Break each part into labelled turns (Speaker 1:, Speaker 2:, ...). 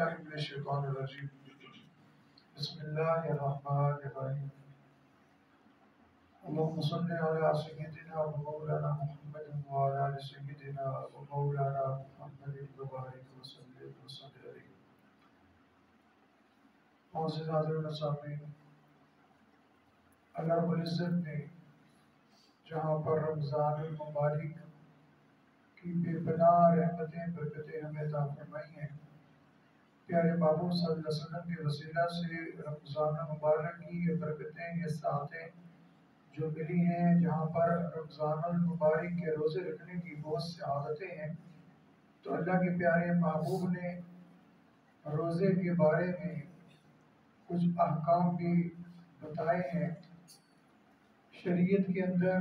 Speaker 1: بالله من الشيطان الرجيم. بسم الله الرحمن الرحيم. اللهم صل على سيدنا ومولانا محمد وعلى آل سيدنا ومولانا محمد وبارك وسلم عليه. معزز حضرات سامعین، اللہ رب العزت نے جہاں پر رمضان المبارک کی بے پناہ رحمتیں برکتیں ہمیں عطا فرمائی ہیں، پیارے محبوب صلی اللہ علیہ وسلم کے وسیلہ سے رمضان المبارک کی یہ برکتیں، یہ ساعتیں جو ملی ہیں، جہاں پر رمضان المبارک کے روزے رکھنے کی بہت سی عادتیں ہیں، تو اللہ کے پیارے محبوب نے روزے کے بارے میں کچھ احکام بھی بتائے ہیں۔ شریعت کے اندر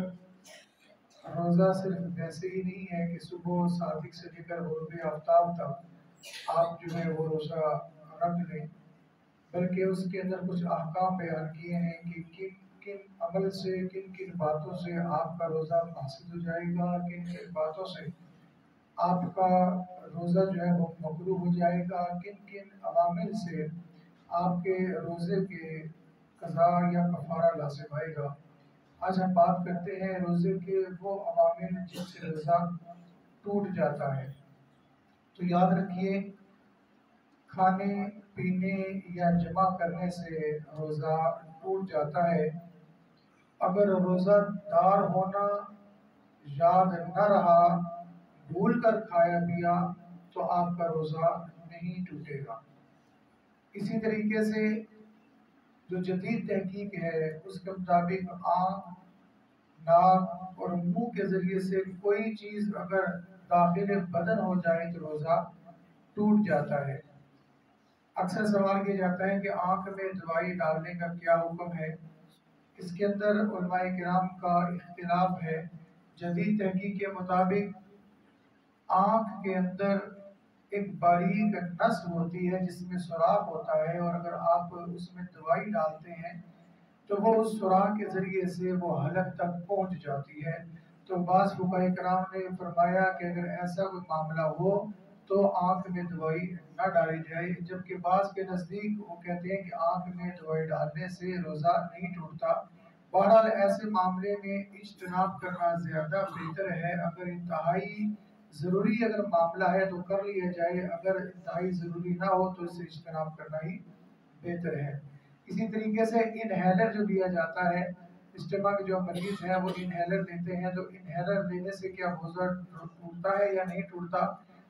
Speaker 1: روزہ صرف ویسے ہی نہیں ہے کہ صبح صادق سے لے کر غروب آفتاب تک آپ جو ہے وہ روزہ رکھ لیں، بلکہ اس کے اندر کچھ احکام بیان کیے ہیں کہ کن کن عمل سے، کن کن باتوں سے آپ کا روزہ فاسد ہو جائے گا، کن کن باتوں سے آپ کا روزہ جو ہے وہ مکروہ ہو جائے گا، کن کن عوامل سے آپ کے روزے کے قضاء یا کفارہ لازم آئے گا۔ آج ہم بات کرتے ہیں روزے کے وہ عوامل جن سے روزہ ٹوٹ جاتا ہے۔ تو یاد رکھیے، کھانے پینے یا جمع کرنے سے روزہ ٹوٹ جاتا ہے۔ اگر روزہ دار ہونا یاد نہ رہا، بھول کر کھایا پیا، تو آپ کا روزہ نہیں ٹوٹے گا۔ اسی طریقے سے جو جدید تحقیق ہے اس کے مطابق آنکھ، ناک اور منہ کے ذریعے سے کوئی چیز اگر داخل بدن ہو جائے تو روزہ ٹوٹ جاتا ہے۔ اکثر سوال کیا جاتا ہے کہ آنکھ میں دوائی ڈالنے کا کیا حکم ہے؟ اس کے اندر علماء کرام کا اختلاف ہے۔ جدید تحقیق کے مطابق آنکھ کے اندر ایک باریک نس ہوتی ہے جس میں سوراخ ہوتا ہے، اور اگر آپ اس میں دوائی ڈالتے ہیں تو وہ اس سوراخ کے ذریعے سے وہ حلق تک پہنچ جاتی ہے۔ تو بعض فقہاء کرام نے فرمایا کہ اگر ایسا کوئی معاملہ ہو تو آنکھ میں دوائی نہ ڈالی جائے، جبکہ بعض کے نزدیک وہ کہتے ہیں کہ آنکھ میں دوائی ڈالنے سے روزہ نہیں ٹوٹتا۔ بہرحال ایسے معاملے میں اجتناب کرنا زیادہ بہتر ہے۔ اگر انتہائی ضروری اگر معاملہ ہے تو کر لیا جائے، اگر انتہائی ضروری نہ ہو تو اس سے اجتناب کرنا ہی بہتر ہے۔ اسی طریقے سے انہیلر جو دیا جاتا ہے، اسٹما کے جو مریض ہیں وہ انہیلر لیتے ہیں، تو انہیلر لینے سے کیا روزہ ٹوٹتا ہے یا نہیں ٹوٹتا؟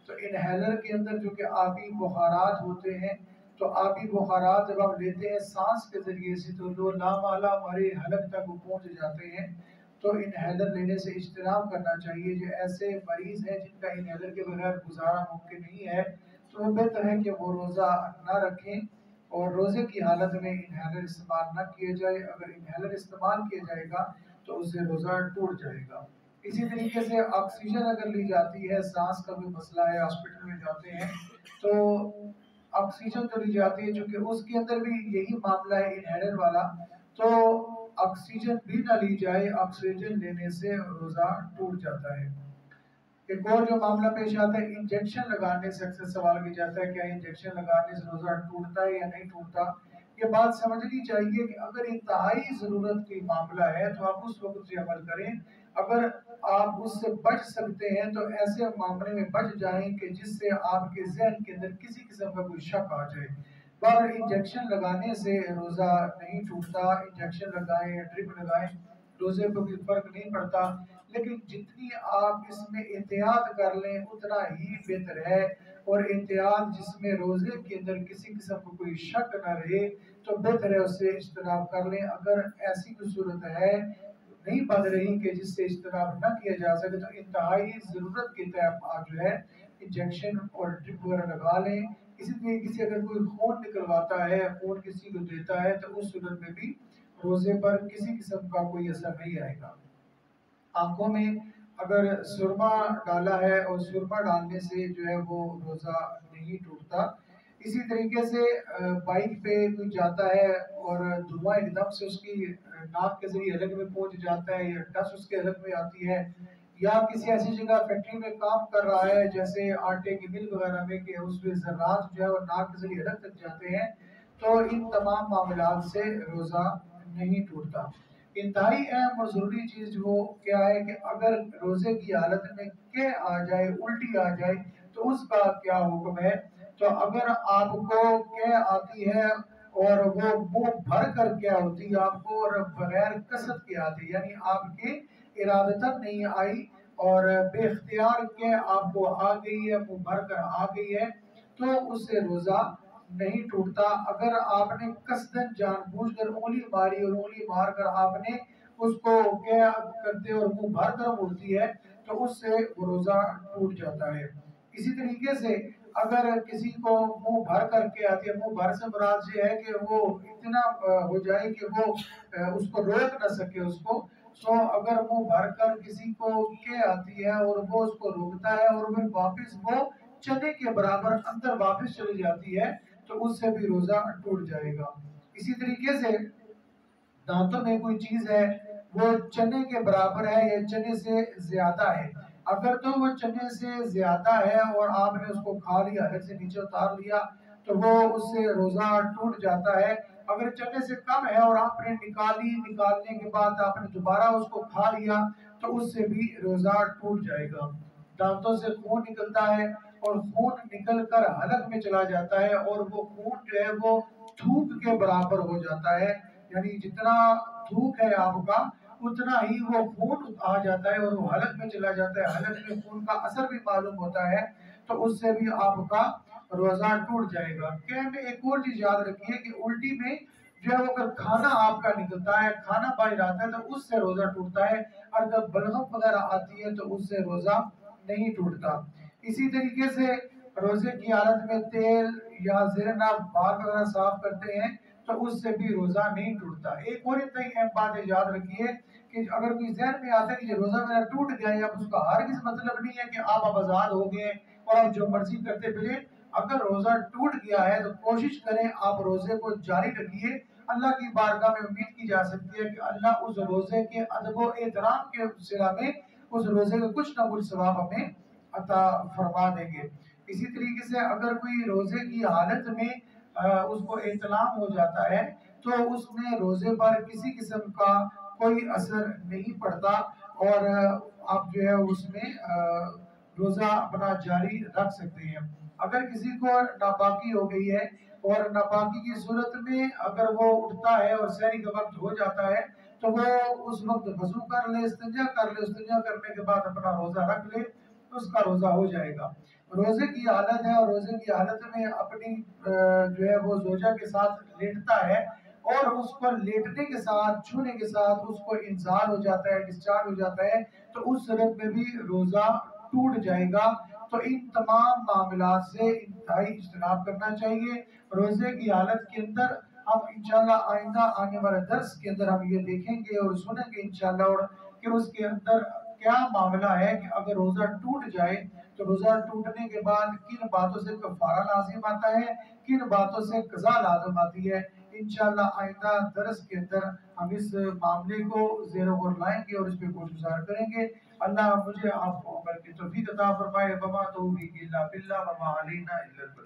Speaker 1: تو انہیلر کے اندر جو کہ آبی بخارات ہوتے ہیں، تو آبی بخارات جب ہم لیتے ہیں سانس کے ذریعے سے تو جو لامحالہ ہمارے حلق تک پہنچ جاتے ہیں، تو انہیلر لینے سے اجتناب کرنا چاہیے۔ جو ایسے مریض ہیں جن کا انہیلر کے بغیر گزارا ممکن نہیں ہے، تو وہ بہتر ہے کہ وہ روزہ نہ رکھیں اور روزے کی حالت میں انہیلر استعمال نہ کیا جائے۔ اگر انہیلر استعمال کیا جائے گا تو اس سے روزہ ٹوٹ جائے گا۔ اسی طریقے سے آکسیجن اگر لی جاتی ہے، سانس کا بھی مسئلہ ہے، ہاسپٹل میں جاتے ہیں تو آکسیجن تو لی جاتی ہے، چونکہ اس کے اندر بھی یہی معاملہ ہے انہیلر والا، تو آکسیجن بھی نہ لی جائے، آکسیجن لینے سے روزہ ٹوٹ جاتا ہے۔ ایک اور جو معاملہ پیش آتا ہے انجیکشن لگانے سے، اکثر سوال کیا جاتا ہے کیا انجیکشن لگانے سے روزہ ٹوٹتا ہے یا نہیں ٹوٹتا؟ یہ بات سمجھنی چاہیے کہ اگر انتہائی ضرورت کی معاملہ ہے تو آپ اس وقت سے عمل کریں، اگر آپ اس سے بچ سکتے ہیں تو ایسے معاملے میں بچ جائیں کہ جس سے آپ کے ذہن کے اندر کسی قسم کا کوئی شک آ جائے۔ پر انجیکشن لگانے سے روزہ نہیں ٹوٹتا، انجیکشن لگائیں، ڈرپ لگائیں، روزے پہ کوئی فرق نہیں پڑتا، لیکن جتنی آپ اس میں احتیاط کر لیں اتنا ہی بہتر ہے۔ اور احتیاط جس میں روزے کے اندر کسی قسم کو کوئی شک نہ رہے تو بہتر ہے اس سے اجتناب کر لیں۔ اگر ایسی کوئی صورت ہے نہیں بن رہی کہ جس سے اجتناب نہ کیا جا سکے تو انتہائی ضرورت کے تحت آپ جو ہے انجیکشن اور ڈرپ وغیرہ لگا لیں۔ اسی طریقے سے اگر کوئی خون نکلواتا ہے، خون کسی کو دیتا ہے، تو اس صورت میں بھی روزے پر کسی قسم کا کوئی اثر نہیں آئے گا۔ آنکھوں میں اگر سرما ڈالا ہے اور سرما ڈالنے سے جو ہے وہ روزہ نہیں ٹوٹتا۔ اسی طریقے سے بائک پہ کوئی جاتا ہے اور دھواں ایک دم سے اس کی ناک کے ذریعے حلق میں پہنچ جاتا ہے یا ڈس اس کے حلق میں آتی ہے، یا کسی ایسی جگہ فیکٹری میں کام کر رہا ہے جیسے آٹے کی مل وغیرہ میں کہ اس میں ذرات جو ہے وہ ناک کے ذریعے حلق تک جاتے ہیں، تو ان تمام معاملات سے روزہ نہیں ٹوٹتا۔ انتہائی اہم اور ضروری چیز وہ کیا ہے کہ اگر روزے کی حالت میں کہ آ جائے، الٹی آ جائے، تو اس کا کیا حکم ہے؟ تو اگر آپ کو کہ آتی ہے اور وہ منہ بھر کر کیا ہوتی ہے آپ کو اور بغیر کسرت کی آتی، یعنی آپ کی ارادتاً نہیں آئی اور بے اختیار کے آپ کو آ گئی ہے، منہ بھر کر آ گئی ہے، تو اس سے روزہ نہیں ٹوٹتا۔ اگر آپ نے قصدن جان بوجھ کر انگلی ماری اور انگلی مار کر آپ نے اس کو کیا کرتے اور منہ بھر کر ہوتی ہے تو اس سے وہ روزہ ٹوٹ جاتا ہے۔ اسی طریقے سے اگر کسی کو منہ بھر کر کے آتی ہے، منہ بھر سے مراد یہ ہے کہ وہ اتنا ہو جائے کہ وہ اس کو روک نہ سکے اس کو، سو اگر منہ بھر کر کسی کو کہ آتی ہے اور وہ اس کو روکتا ہے اور پھر واپس وہ چنے کے برابر اندر واپس چلی جاتی ہے تو اس سے بھی روزہ ٹوٹ جائے گا۔ اسی طریقے سے دانتوں میں کوئی چیز ہے وہ چنے کے برابر ہے یا چنے سے زیادہ ہے، اگر تو وہ چنے سے زیادہ ہے اور آپ نے اس کو کھا لیا، حلق سے نیچے اتار لیا، تو وہ اس سے روزہ ٹوٹ جاتا ہے۔ اگر چنے سے کم ہے اور آپ نے نکالنے کے بعد آپ نے دوبارہ اس کو کھا لیا تو اس سے بھی روزہ ٹوٹ جائے گا۔ دانتوں سے خون نکلتا ہے اور خون نکل کر حلق میں چلا جاتا ہے اور وہ خون جو ہے وہ تھوک کے برابر ہو جاتا ہے، یعنی جتنا تھوک ہے آپ کا اتنا ہی وہ خون آ جاتا ہے اور وہ حلق میں چلا جاتا ہے، حلق میں خون کا اثر بھی معلوم ہوتا ہے، تو اس سے بھی آپ کا روزہ ٹوٹ جائے گا۔ کہ میں ایک اور چیز یاد رکھیے کہ الٹی میں جو ہے وہ اگر کھانا آپ کا نکلتا ہے، کھانا باہر آتا ہے تو اس سے روزہ ٹوٹتا ہے، اور جب بلغم وغیرہ آتی ہے تو اس سے روزہ نہیں ٹوٹتا۔ اسی طریقے سے روزے کی حالت میں تیل یا زیر آپ بال وغیرہ صاف کرتے ہیں تو اس سے بھی روزہ نہیں ٹوٹتا۔ ایک اور اتنی اہم بات ہے، یاد رکھیے کہ اگر کوئی ذہن میں آتا ہے کہ یہ روزہ میرا ٹوٹ گیا ہے، اب اس کا ہرگز مطلب نہیں ہے کہ آپ آزاد ہو گئے اور آپ جو مرضی کرتے پھریں۔ اگر روزہ ٹوٹ گیا ہے تو کوشش کریں آپ روزے کو جاری رکھیے۔ اللہ کی بارگاہ میں امید کی جا سکتی ہے کہ اللہ اس روزے کے ادب و احترام کے صلہ میں اس روزے کا کچھ نہ کچھ ثواب ہمیں عطا فرما دیں گے۔ اسی طریقے سے اگر کوئی روزے کی حالت میں اس کو احتلام ہو جاتا ہے تو اس میں روزے پر کسی قسم کا کوئی اثر نہیں پڑتا اور آپ جو ہے اس میں روزہ اپنا جاری رکھ سکتے ہیں۔ اگر کسی کو ناپاکی ہو گئی ہے اور ناپاکی کی صورت میں اگر وہ اٹھتا ہے اور سحری کا وقت ہو جاتا ہے تو وہ اس وقت وضو کر لے، استنجا کر لے، استنجا کرنے کے بعد اپنا روزہ رکھ لے، اس کا روزہ ہو جائے گا۔ روزے کی حالت ہے اور روزے کی حالت میں اپنی جو ہے وہ زوجہ کے ساتھ لیٹتا ہے اور اس کو لیٹنے کے ساتھ چھونے کے ساتھ اس کو انزال ہو جاتا ہے، ڈسچارج ہو جاتا ہے، تو اس صورت میں بھی روزہ ٹوٹ جائے گا۔ تو ان تمام معاملات سے انتہائی اجتناب کرنا چاہیے۔ روزے کی حالت کے اندر ہم انشاءاللہ آئندہ آنے والے درس کے اندر ہم یہ دیکھیں گے اور سنیں گے انشاءاللہ اور کہ اس کے اندر کیا معاملہ ہے کہ اگر روزہ ٹوٹ جائے تو روزہ ٹوٹنے کے بعد کن باتوں سے کفارہ لازم آتا ہے، کن باتوں سے قضا لازم آتی ہے۔ انشاءاللہ آئندہ درس کے اندر ہم اس معاملے کو زیر و غور لائیں گے اور اس پہ گفتگو کریں گے۔ اللہ مجھے آپ کو عمل کی توفیق عطا فرمائے۔ وما توفیقی الا باللہ وما علینا الا البلاغ۔